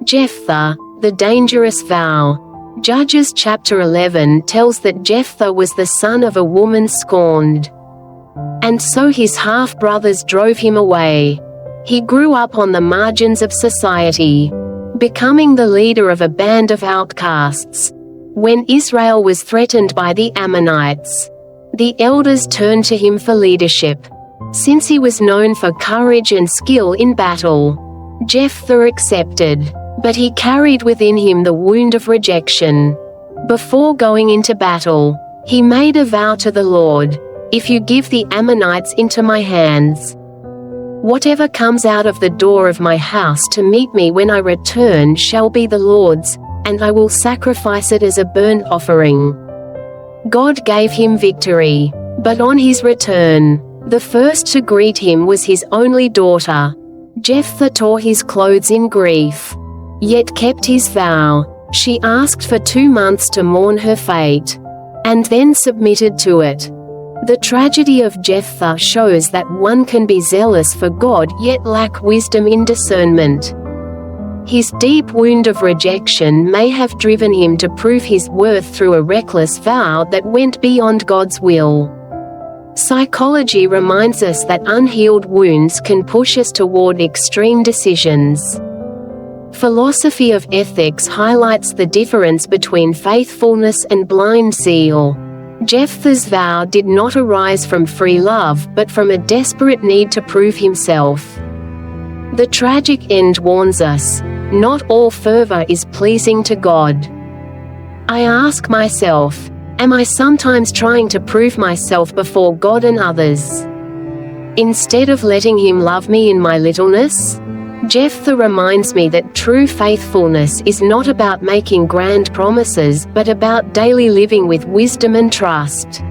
Jephthah, the dangerous vow. Judges chapter 11 tells that Jephthah was the son of a woman scorned. And so his half-brothers drove him away. He grew up on the margins of society, becoming the leader of a band of outcasts. When Israel was threatened by the Ammonites, the elders turned to him for leadership. Since he was known for courage and skill in battle, Jephthah accepted. But he carried within him the wound of rejection. Before going into battle, he made a vow to the Lord, "If you give the Ammonites into my hands, whatever comes out of the door of my house to meet me when I return shall be the Lord's, and I will sacrifice it as a burnt offering." God gave him victory. But on his return, the first to greet him was his only daughter. Jephthah tore his clothes in grief, yet kept his vow. She asked for 2 months to mourn her fate, and then submitted to it. The tragedy of Jephthah shows that one can be zealous for God yet lack wisdom in discernment. His deep wound of rejection may have driven him to prove his worth through a reckless vow that went beyond God's will. Psychology reminds us that unhealed wounds can push us toward extreme decisions. Philosophy of ethics highlights the difference between faithfulness and blind zeal. Jephthah's vow did not arise from free love but from a desperate need to prove himself. The tragic end warns us, not all fervor is pleasing to God. I ask myself, am I sometimes trying to prove myself before God and others, instead of letting Him love me in my littleness? Jephthah reminds me that true faithfulness is not about making grand promises but about daily living with wisdom and trust.